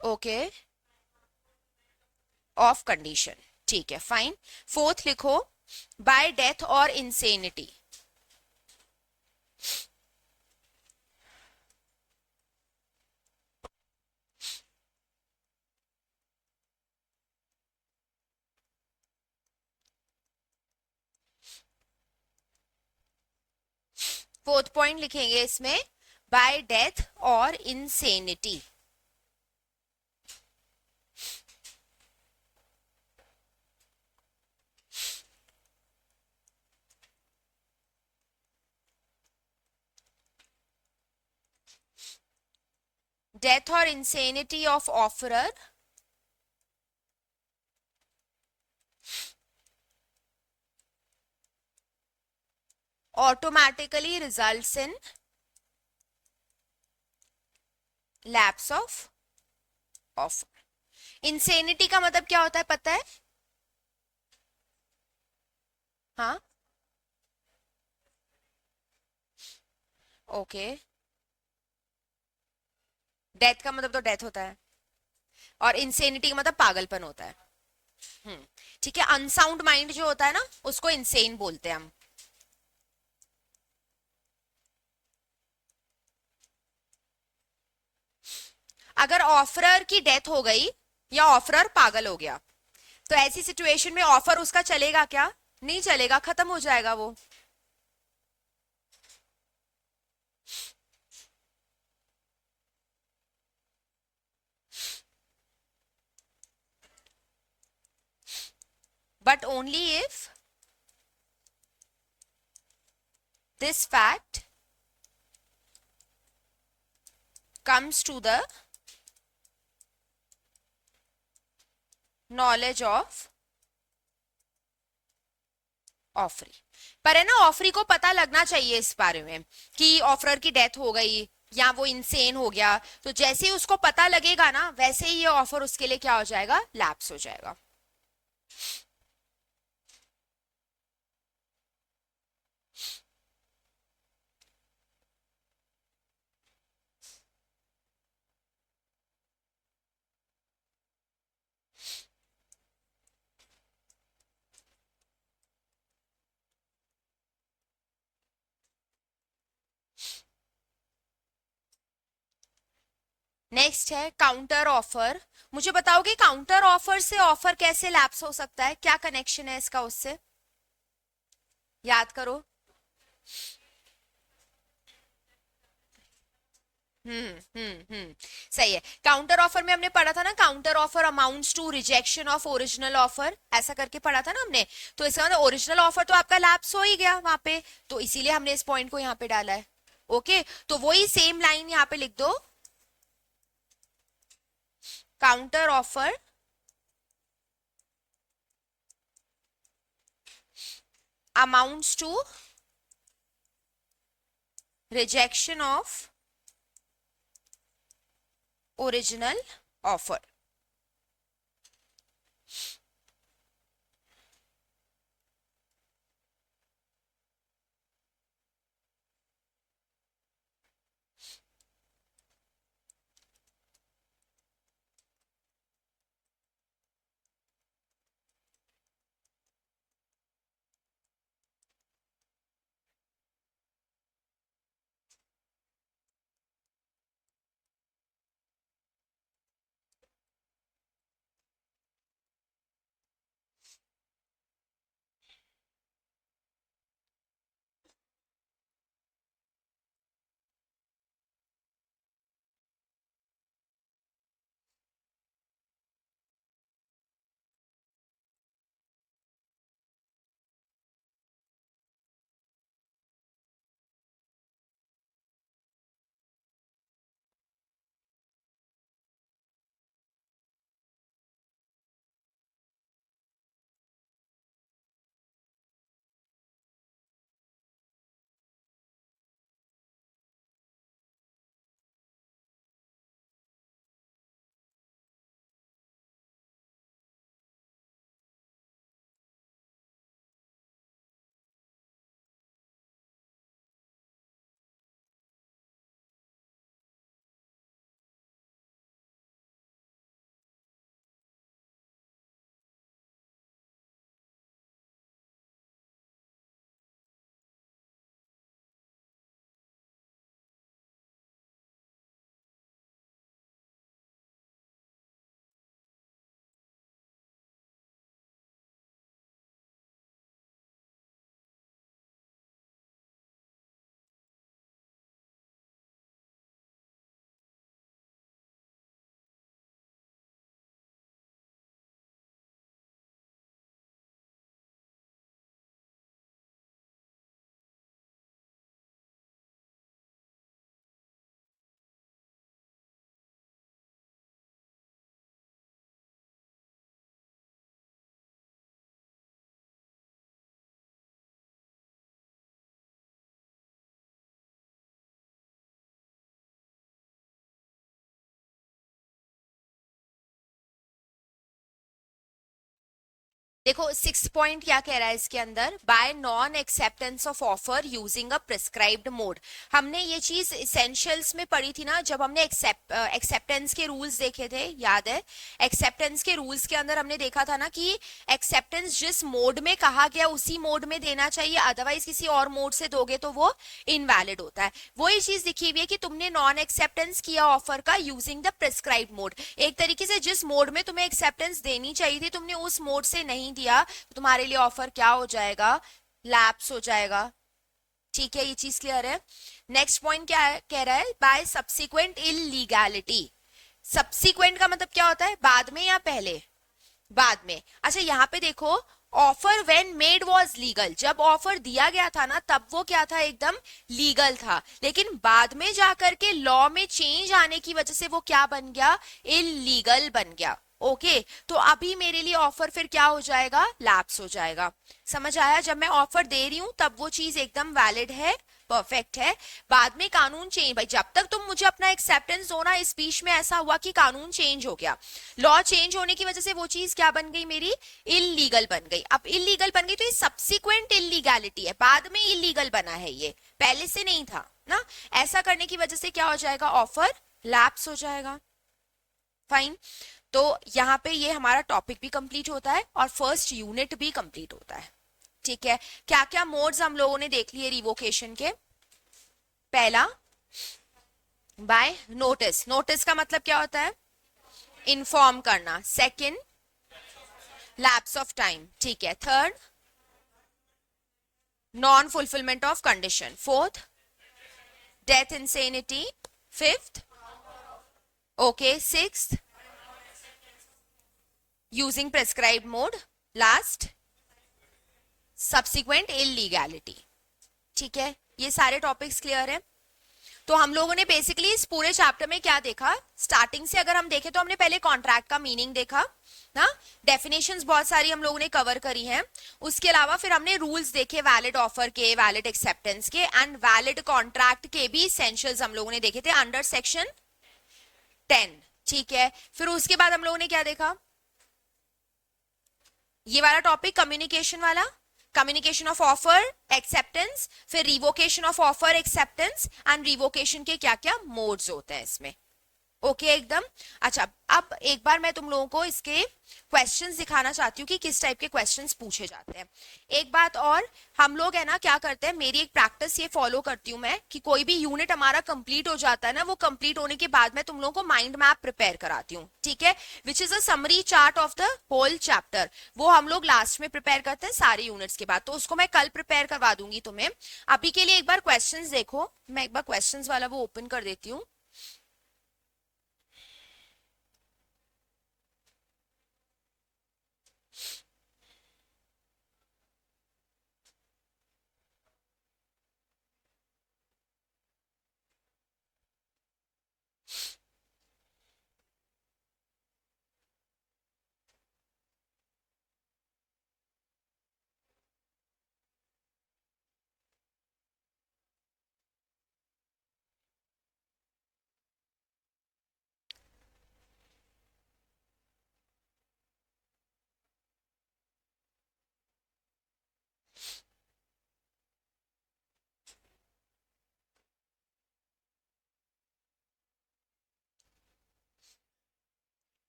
ओके, ऑफ कंडीशन, ठीक है, फाइन। फोर्थ लिखो, बाय डेथ और इंसेनिटी। फोर्थ पॉइंट लिखेंगे इसमें, बाय डेथ और इंसेनिटी। डेथ और insanity of offeror automatically results in lapse of offer। Insanity का मतलब क्या होता है पता है? हाँ, ओके। डेथ का मतलब तो डेथ होता है, और इंसेनिटी का मतलब पागलपन होता है। हम्म, ठीक है। अनसाउंड माइंड जो होता है ना, उसको इंसेन बोलते हैं हम। अगर ऑफरर की डेथ हो गई या ऑफरर पागल हो गया, तो ऐसी सिचुएशन में ऑफर उसका चलेगा क्या? नहीं चलेगा, खत्म हो जाएगा वो। But only if this fact comes to the knowledge of offeree. पर है ना, ऑफरी को पता लगना चाहिए इस बारे में कि ऑफरर की डेथ हो गई या वो इंसेन हो गया। तो जैसे ही उसको पता लगेगा ना, वैसे ही ये ऑफर उसके लिए क्या हो जाएगा? लैप्स हो जाएगा। नेक्स्ट है काउंटर ऑफर। मुझे बताओगे काउंटर ऑफर से ऑफर कैसे लैप्स हो सकता है? क्या कनेक्शन है इसका उससे? याद करो। सही है। काउंटर ऑफर में हमने पढ़ा था ना, counter offer amounts to rejection of original offer, ऐसा करके पढ़ा था ना हमने। तो इसका मतलब ओरिजिनल ऑफर तो आपका लैप्स हो ही गया वहां पे, तो इसीलिए हमने इस पॉइंट को यहाँ पे डाला है। ओके, तो वही सेम लाइन यहाँ पे लिख दो, counter offer amounts to rejection of original offer. देखो 6 पॉइंट क्या कह रहा है इसके अंदर, by non acceptance of offer using a prescribed mode. हमने ये चीज इसेंशियल्स में पढ़ी थी ना, जब हमने एक्सेप्टेंस के रूल्स देखे थे, याद है? एक्सेप्टेंस के रूल्स के अंदर हमने देखा था ना कि एक्सेप्टेंस जिस मोड में कहा गया उसी मोड में देना चाहिए, अदरवाइज किसी और मोड से दोगे तो वो इनवैलिड होता है। वही चीज दिखी हुई है कि तुमने नॉन एक्सेप्टेंस किया ऑफर का यूजिंग द प्रिस्क्राइब्ड मोड। एक तरीके से जिस मोड में तुम्हें एक्सेप्टेंस देनी चाहिए थी तुमने उस मोड से नहीं दिया, तो तुम्हारे लिए ऑफर क्या हो जाएगा? लैप्स हो जाएगा। ठीक है, ये चीज क्लियर है? नेक्स्ट पॉइंट क्या है, कह रहा है बाय सब्सिक्वेंट इलीगैलिटी। सब्सिक्वेंट का मतलब क्या होता है, बाद में या पहले? बाद में। अच्छा यहाँ पे देखो, offer when made was legal, जब ऑफर दिया गया था ना तब वो क्या था, एकदम लीगल था, लेकिन बाद में जाकर के लॉ में चेंज आने की वजह से वो क्या बन गया, इलीगल बन गया। ओके तो अभी मेरे लिए ऑफर फिर क्या हो जाएगा, लैप्स हो जाएगा। समझ आया? जब मैं ऑफर दे रही हूं तब वो चीज एकदम वैलिड है, परफेक्ट है। बाद में कानून चेंज, भाई जब तक तुम मुझे अपना एक्सेप्टेंस दो ना, इस बीच में ऐसा हुआ कि कानून चेंज हो गया, लॉ चेंज होने की वजह से वो चीज क्या बन गई, मेरी इलीगल बन गई। अब इलीगल बन गई तो ये सब्सिक्वेंट इलीगैलिटी है, बाद में इलीगल बना है, ये पहले से नहीं था ना। ऐसा करने की वजह से क्या हो जाएगा, ऑफर लैप्स हो जाएगा। फाइन, तो यहाँ पे ये हमारा टॉपिक भी कंप्लीट होता है और फर्स्ट यूनिट भी कंप्लीट होता है। ठीक है, क्या क्या मोड्स हम लोगों ने देख लिए रिवोकेशन के? पहला बाय नोटिस, नोटिस का मतलब क्या होता है, इन्फॉर्म करना। सेकंड लैप्स ऑफ टाइम, ठीक है। Third non fulfilment of condition. Fourth death insanity. Fifth okay. Sixth using prescribed mode. Last subsequent illegality. ठीक है, ये सारे टॉपिक्स क्लियर है? तो हम लोगों ने बेसिकली इस पूरे चैप्टर में क्या देखा, स्टार्टिंग से अगर हम देखें तो हमने पहले कॉन्ट्रैक्ट का मीनिंग देखा ना, डेफिनेशंस बहुत सारी हम लोगों ने कवर करी हैं। उसके अलावा फिर हमने रूल्स देखे वैलिड ऑफर के, वैलिड एक्सेप्टेंस के एंड वैलिड कॉन्ट्रैक्ट के भी एसेंशियल्स हम लोगों ने देखे थे अंडर सेक्शन 10। ठीक है, फिर उसके बाद हम लोगों ने क्या देखा, ये वाला टॉपिक कम्युनिकेशन वाला, कम्युनिकेशन ऑफ ऑफर एक्सेप्टेंस, फिर revocation of offer acceptance and revocation के क्या क्या मोड्स होते हैं इसमें। ओके एकदम। अच्छा अब एक बार मैं तुम लोगों को इसके क्वेश्चंस दिखाना चाहती हूँ कि किस टाइप के क्वेश्चंस पूछे जाते हैं। एक बात और, हम लोग है ना क्या करते हैं, मेरी एक प्रैक्टिस ये फॉलो करती हूँ मैं कि कोई भी यूनिट हमारा कंप्लीट हो जाता है ना, वो कंप्लीट होने के बाद मैं तुम लोगों को माइंड मैप प्रिपेयर कराती हूँ। ठीक है, which is a summary chart of the whole chapter. वो हम लोग लास्ट में प्रिपेयर करते हैं सारे यूनिट्स के बाद, तो उसको मैं कल प्रिपेयर करवा दूंगी तुम्हें। अभी के लिए एक बार क्वेश्चन देखो, मैं एक बार क्वेश्चन वाला वो ओपन कर देती हूँ।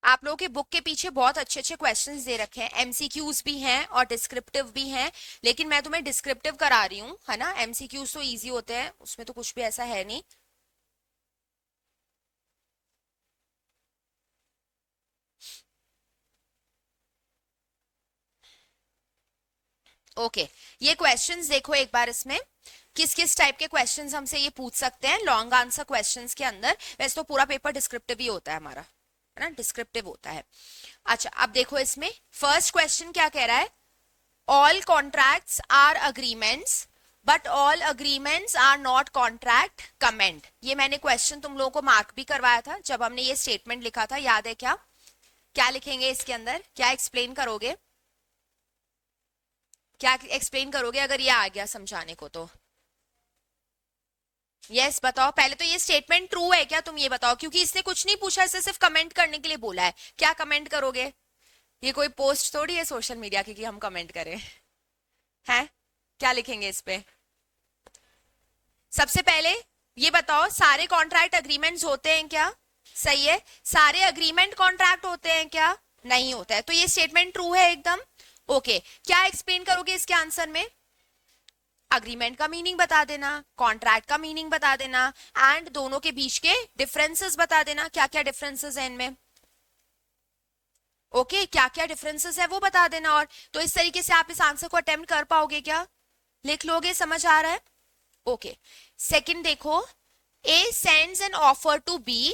आप लोगों के बुक के पीछे बहुत अच्छे अच्छे क्वेश्चंस दे रखे हैं, एमसीक्यूज भी हैं और डिस्क्रिप्टिव भी हैं, लेकिन मैं तुम्हें डिस्क्रिप्टिव करा रही हूँ, है ना। एमसीक्यूज तो इजी होते हैं, उसमें तो कुछ भी ऐसा है नहीं। ओके ये क्वेश्चंस देखो एक बार, इसमें किस किस टाइप के क्वेश्चंस हमसे ये पूछ सकते हैं लॉन्ग आंसर क्वेश्चंस के अंदर। वैसे तो पूरा पेपर डिस्क्रिप्टिव ही होता है हमारा, है ना, डिस्क्रिप्टिव होता है। अच्छा अब देखो इसमें फर्स्ट क्वेश्चन क्या कह रहा है, all contracts are agreements but all agreements are not contract comment। ये मैंने क्वेश्चन तुम लोगों को मार्क भी करवाया था जब हमने ये स्टेटमेंट लिखा था, याद है क्या? क्या लिखेंगे इसके अंदर, क्या एक्सप्लेन करोगे, क्या एक्सप्लेन करोगे अगर ये आ गया समझाने को तो? यस बताओ, पहले तो ये स्टेटमेंट ट्रू है क्या, तुम ये बताओ, क्योंकि इसने कुछ नहीं पूछा, इसे सिर्फ कमेंट करने के लिए बोला है। क्या कमेंट करोगे? ये कोई पोस्ट थोड़ी है सोशल मीडिया की कि हम कमेंट करें, हैं? क्या लिखेंगे इस पे? सबसे पहले ये बताओ, सारे कॉन्ट्रैक्ट अग्रीमेंट्स होते हैं क्या? सही है। सारे अग्रीमेंट कॉन्ट्रैक्ट होते हैं क्या? नहीं होता है। तो ये स्टेटमेंट ट्रू है एकदम। ओके, क्या एक्सप्लेन करोगे इसके आंसर में? अग्रीमेंट का मीनिंग बता देना, कॉन्ट्रैक्ट का मीनिंग बता देना, एंड दोनों के बीच के डिफरेंसेस बता देना, क्या क्या डिफरेंसेस है इनमें। ओके, क्या क्या डिफरेंसेस है वो बता देना। और तो इस तरीके से आप इस आंसर को अटेम्प्ट कर पाओगे क्या? लिख लोगे? समझ आ रहा है? ओके, सेकंड देखो, A sends an offer to B.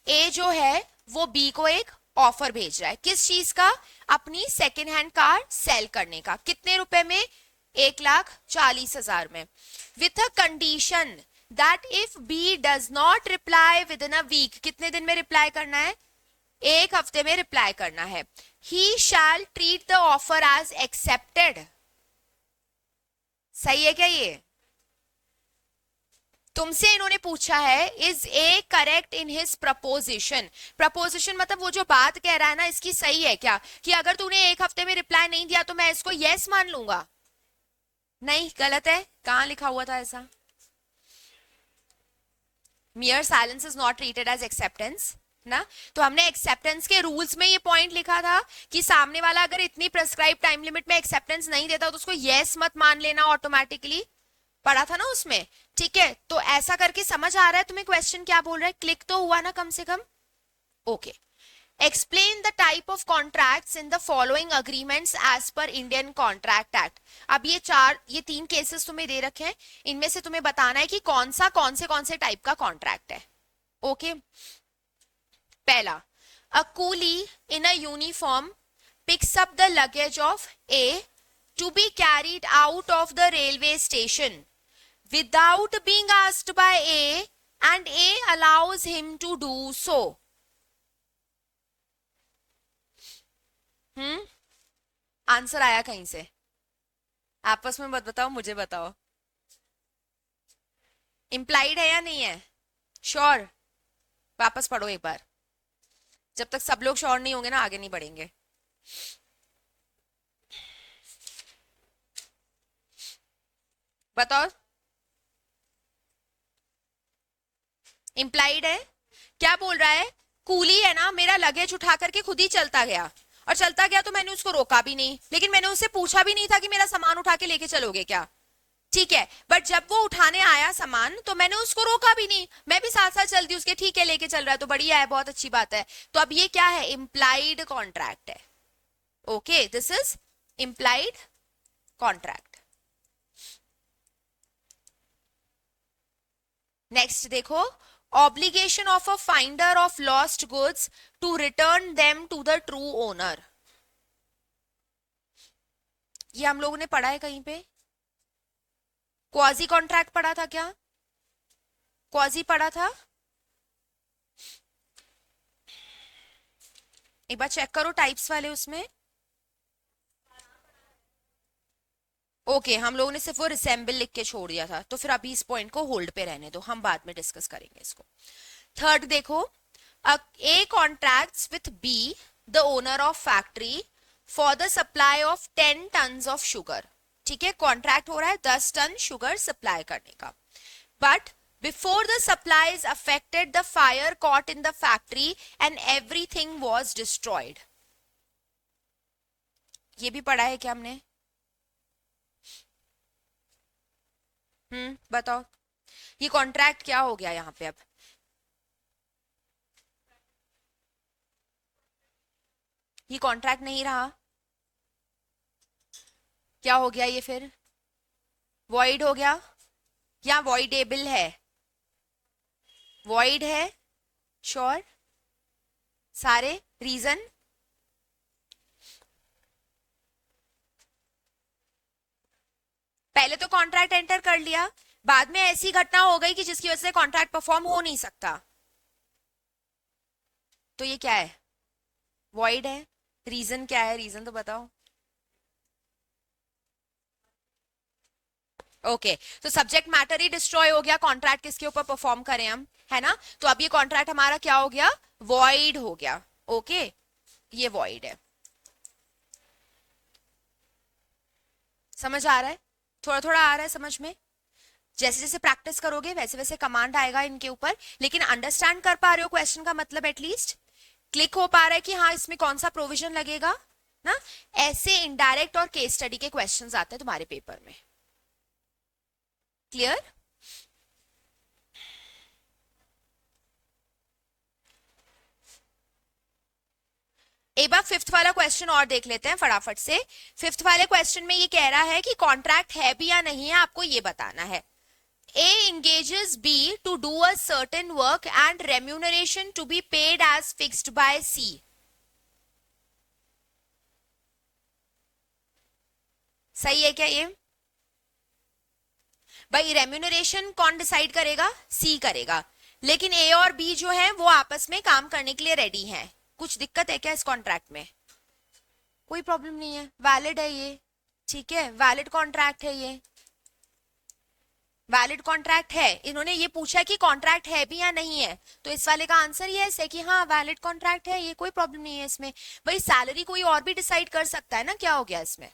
A जो है वो बी को एक ऑफर भेज रहा है, किस चीज का? अपनी सेकेंड हैंड कार सेल करने का। कितने रुपए में? 1,40,000 में। With a condition that if B does not reply within a week, कितने दिन में रिप्लाई करना है? 1 हफ्ते में रिप्लाई करना है। He shall treat the offer as accepted. सही है क्या ये? तुमसे इन्होंने पूछा है, is A correct in his proposition. Proposition मतलब वो जो बात कह रहा है ना, इसकी सही है क्या? कि अगर तूने 1 हफ्ते में रिप्लाई नहीं दिया तो मैं इसको यस मान लूंगा? नहीं, गलत है। कहां लिखा हुआ था ऐसा? Mere silence is not treated as acceptance ना। तो हमने एक्सेप्टेंस के रूल्स में ये पॉइंट लिखा था कि सामने वाला अगर इतनी प्रेस्क्राइब टाइम लिमिट में एक्सेप्टेंस नहीं देता तो उसको यस मत मान लेना ऑटोमेटिकली। पढ़ा था ना उसमें। ठीक है, तो ऐसा करके समझ आ रहा है तुम्हें क्वेश्चन क्या बोल रहा है? क्लिक तो हुआ ना कम से कम? Okay, explain the type of contracts in the following agreements as per Indian contract act. अब ये 3 केसेस तुम्हें दे रखे हैं, इनमें से तुम्हें बताना है कि कौन से टाइप का कॉन्ट्रैक्ट है। ओके, पहला, a coolie in a uniform picks up the luggage of A to be carried out of the railway station without being asked by A and A allows him to do so. Answer आया कहीं से? आपस में मत बताओ, मुझे बताओ। Implied है या नहीं है? श्योर? वापस पढ़ो एक बार। जब तक सब लोग श्योर नहीं होंगे ना, आगे नहीं बढ़ेंगे। बताओ, इंप्लाइड है? क्या बोल रहा है? कूली है ना, मेरा लगेज उठा करके खुद ही चलता गया, और चलता गया तो मैंने उसको रोका भी नहीं, लेकिन मैंने उससे पूछा भी नहीं था कि मेरा सामान उठा के लेके चलोगे क्या। ठीक है, बट जब वो उठाने आया सामान तो मैंने उसको रोका भी नहीं, मैं भी साथ साथ चल दी उसके। ठीक है, लेके चल रहा है तो बढ़िया है, बहुत अच्छी बात है। तो अब ये क्या है? इंप्लाइड कॉन्ट्रैक्ट है। Okay, this is implied contract. Next देखो, obligation of a finder of lost goods to return them to the true owner। ये हम लोगों ने पढ़ा है कहीं पे? क्वाजी कॉन्ट्रैक्ट पढ़ा था क्या? क्वाजी पढ़ा था? एक बार चेक करो टाइप्स वाले उसमें। ओके, हम लोगों ने सिर्फ वो रिसेंबल लिख के छोड़ दिया था, तो फिर अभी इस पॉइंट को होल्ड पे रहने दो, हम बाद में डिस्कस करेंगे इसको। थर्ड देखो, A contracts with B the owner of factory for the supply of 10 tons of sugar. ठीक है, कॉन्ट्रैक्ट हो रहा है 10 टन शुगर सप्लाई करने का। But before the supply is affected the fire caught in the factory and everything was destroyed. ये भी पढ़ा है क्या हमने? बताओ, ये कॉन्ट्रैक्ट क्या हो गया यहाँ पे? अब ये कॉन्ट्रैक्ट नहीं रहा, क्या हो गया ये फिर? वॉइड हो गया या वॉइडेबल है? वॉइड है। श्योर? सारे रीजन? पहले तो कॉन्ट्रैक्ट एंटर कर लिया, बाद में ऐसी घटना हो गई कि जिसकी वजह से कॉन्ट्रैक्ट परफॉर्म हो नहीं सकता, तो ये क्या है? वॉइड है। रीजन क्या है? रीजन तो बताओ। ओके, तो सब्जेक्ट मैटर ही डिस्ट्रॉय हो गया, कॉन्ट्रैक्ट किसके ऊपर परफॉर्म करें हम, है ना? तो अब ये कॉन्ट्रैक्ट हमारा क्या हो गया? वॉइड हो गया। ओके, ये वॉइड है। समझ आ रहा है? थोड़ा थोड़ा आ रहा है समझ में? जैसे जैसे प्रैक्टिस करोगे वैसे वैसे कमांड आएगा इनके ऊपर, लेकिन अंडरस्टैंड कर पा रहे हो क्वेश्चन का मतलब? एटलीस्ट क्लिक हो पा रहा है कि हाँ इसमें कौन सा प्रोविजन लगेगा ना? ऐसे इनडायरेक्ट और केस स्टडी के क्वेश्चंस आते हैं तुम्हारे पेपर में। क्लियर? एक बार फिफ्थ वाला क्वेश्चन और देख लेते हैं फटाफट से। फिफ्थ वाले क्वेश्चन में ये कह रहा है कि कॉन्ट्रैक्ट है भी या नहीं है, आपको ये बताना है। A engages B to do a certain work and remuneration to be paid as fixed by C. सही है क्या ये? भाई रेम्यूनरेशन कौन डिसाइड करेगा? C करेगा, लेकिन A और B जो है वो आपस में काम करने के लिए रेडी हैं। कुछ दिक्कत है क्या इस कॉन्ट्रैक्ट में? कोई प्रॉब्लम नहीं है, वैलिड है ये। ठीक है, वैलिड कॉन्ट्रैक्ट है ये, वैलिड कॉन्ट्रैक्ट है। इन्होंने ये पूछा कि कॉन्ट्रैक्ट है भी या नहीं है, तो इस वाले का आंसर ये है कि हाँ वैलिड कॉन्ट्रैक्ट है, ये कोई प्रॉब्लम नहीं है इसमें। भाई सैलरी कोई और भी डिसाइड कर सकता है ना, क्या हो गया इसमें?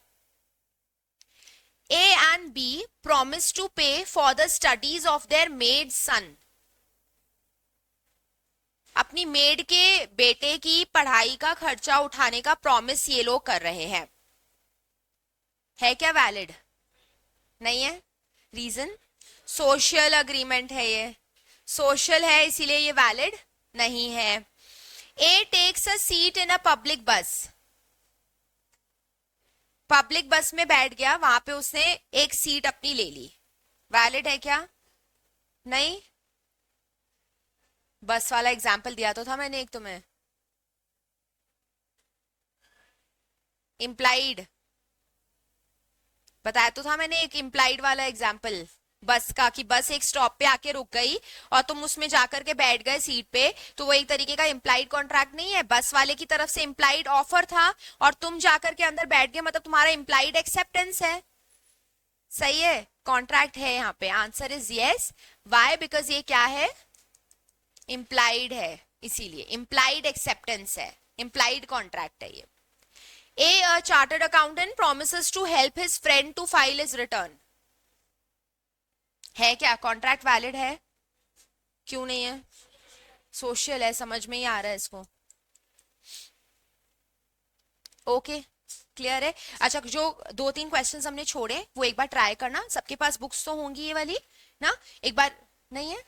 A and B promise to pay for the studies of their maid son. अपनी मेड के बेटे की पढ़ाई का खर्चा उठाने का प्रॉमिस ये लोग कर रहे हैं। है क्या वैलिड? नहीं है। रीजन? सोशल अग्रीमेंट है, ये सोशल है इसीलिए ये वैलिड नहीं है। A takes a seat in a public bus, public bus में बैठ गया, वहां पे उसने एक सीट अपनी ले ली, वैलिड है क्या? नहीं। बस वाला एग्जाम्पल दिया तो था मैंने एक तुम्हें, इम्प्लाइड बताया तो था मैंने, एक इम्प्लाइड वाला एग्जाम्पल बस का, कि बस एक स्टॉप पे आके रुक गई और तुम उसमें जाकर के बैठ गए सीट पे, तो वो एक तरीके का इम्प्लाइड कॉन्ट्रैक्ट नहीं है? बस वाले की तरफ से इम्प्लाइड ऑफर था और तुम जाकर के अंदर बैठ गए, मतलब तुम्हारा इम्प्लाइड एक्सेप्टेंस है। सही है, कॉन्ट्रैक्ट है यहाँ पे। Answer is yes. Why? Because ये क्या है? इम्प्लाइड है, इसीलिए इम्प्लाइड एक्सेप्टेंस है, इम्प्लाइड कॉन्ट्रैक्ट है ये। A chartered accountant promises to help his friend to file his return. है क्या कॉन्ट्रैक्ट वैलिड है? क्यों नहीं है? सोशल है, समझ में ही आ रहा है इसको। ओके क्लियर है। अच्छा, जो दो तीन क्वेश्चंस हमने छोड़े वो एक बार ट्राई करना, सबके पास बुक्स तो होंगी ये वाली ना? एक बार नहीं है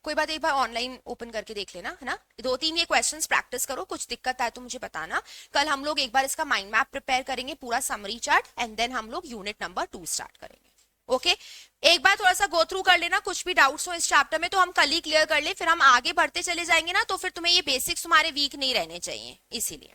कोई बात, एक बार ऑनलाइन ओपन करके देख लेना, है ना? दो तीन ये क्वेश्चंस प्रैक्टिस करो, कुछ दिक्कत आए तो मुझे बताना। कल हम लोग एक बार इसका माइंड मैप प्रिपेयर करेंगे, पूरा समरी चार्ट, एंड देन हम लोग यूनिट नंबर 2 स्टार्ट करेंगे। ओके एक बार थोड़ा सा गो थ्रू कर लेना, कुछ भी डाउट्स हो इस चैप्टर में तो हम कल ही क्लियर कर ले, फिर हम आगे बढ़ते चले जाएंगे ना, तो फिर तुम्हें ये बेसिक्स तुम्हारे वीक नहीं रहने चाहिए, इसीलिए।